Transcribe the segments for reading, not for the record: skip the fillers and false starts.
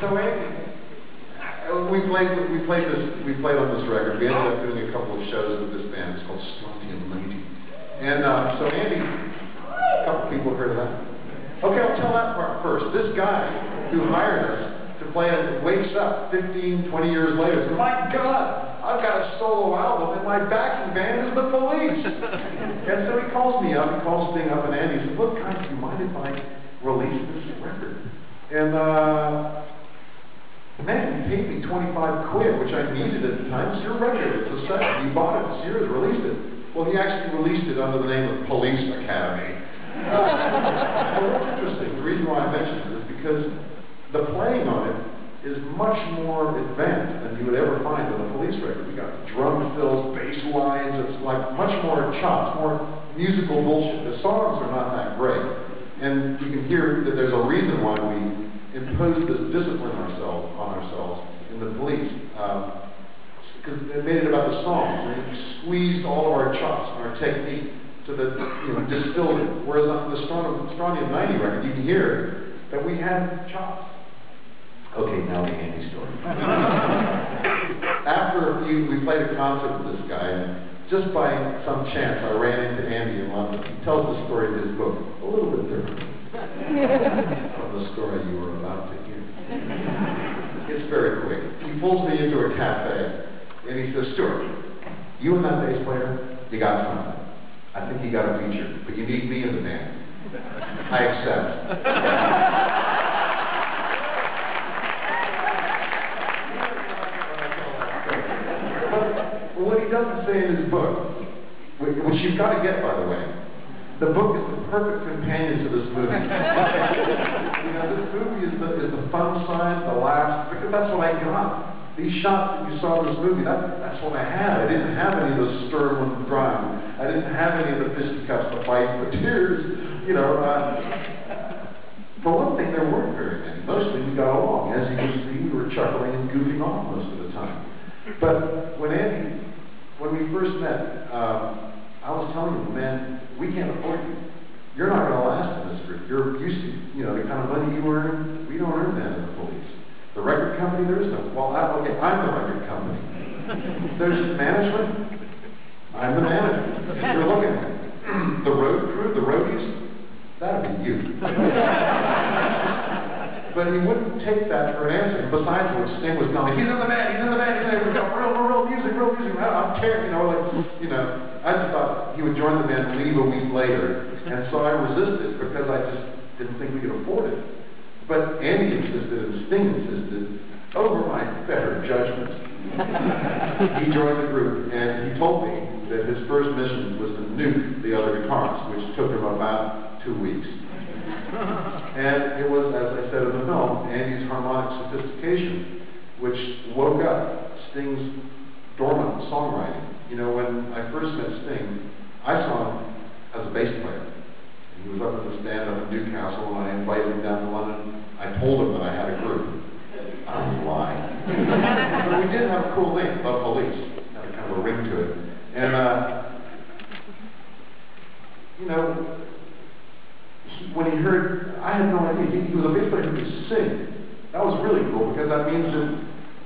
So Andy, we played on this record. We ended up doing a couple of shows with this band. It's called Stewart. And so Andy, a couple people heard of that. Okay, I'll tell that part first. This guy who hired us to play it wakes up 15, 20 years later and says, my God, I've got a solo album and my backing band is the Police. And so he calls me up, he calls Sting up, and Andy says, look guys, do you mind if I release this record? And man, he paid me 25 quid, which I needed at the time. It's your record, it's a second. He bought it this year and released it. Well, he actually released it under the name of Police Academy. Well, that's interesting. The reason why I mentioned it is because the playing on it is much more advanced than you would ever find on a Police record. We got drum fills, bass lines, it's like much more chops, more musical bullshit. The songs are not that great. And you can hear that there's a reason why we imposed this discipline on ourselves in the Police. Because it made it about the songs. We squeezed all of our chops and our technique so that, distilled it. Whereas on the Strontium 90 record, you can hear that we had chops. Okay, now the Andy story. After we played a concert with this guy, and just by some chance, I ran into Andy in London. He tells the story in his book, a little bit different from the story you were about to hear. It's very quick. He pulls me into a cafe. And he says, Stewart, you and that bass player, you got something. I think you got a feature, but you need me in the band. I accept. But what he doesn't say in his book, which you've got to get, by the way, the book is the perfect companion to this movie. This movie is the fun side, the laughs, because that's what I got. These shots that you saw in this movie, that's what I had. I didn't have any of those stern drama. I didn't have any of the fisticuffs, the fights, the tears. For one thing, there weren't very many. Mostly we got along. As you can see, we were chuckling and goofing off most of the time. But when we first met, I was telling him, man, we can't afford you. You're not going to last in this group. You're used to, the kind of money you earn. We don't earn that in the Police. The record company, there is no. Well, I'm the record company. There's management. I'm the manager. You're looking at it. The road crew, the roadies, that'd be you. But he wouldn't take that for an answer. Besides, what Sting was telling me, he's in the band, he's in the band, he's in the band. Real music, real music. I don't care, I just thought he would join the band and leave a week later. And so I resisted because I just didn't think we could afford it. But Andy insisted and Sting insisted over my better judgment. He joined the group and he told me that his first mission was to nuke the other guitarists, which took him about 2 weeks. And it was, as I said in the film, Andy's harmonic sophistication which woke up Sting's dormant songwriting. When I first met Sting, I saw him as a bass player. He was up at the stand up in Newcastle, and I invited him down to London. I told him that I had a group. I was lying. But we did have a cool name, The Police. Had a kind of a ring to it. And, when he heard, I had no idea. He was a bass player who could sing. That was really cool, because that means that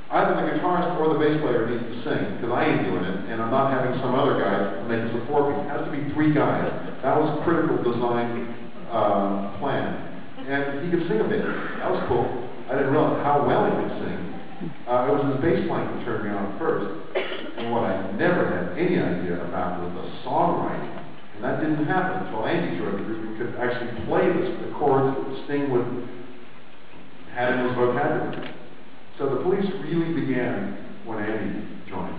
either the guitarist or the bass player needs to sing, because I ain't doing it, and I'm not having some other guy make us a four-piece. It has to be 3 guys. That was a critical design plan. And he could sing a bit. That was cool. I didn't realize how well he could sing. It was his bass playing that turned me on first. And what I never had any idea about was the songwriting. And that didn't happen until Andy joined the group and could actually play the chords that Sting would have in his vocabulary. So the Police really began when Andy joined.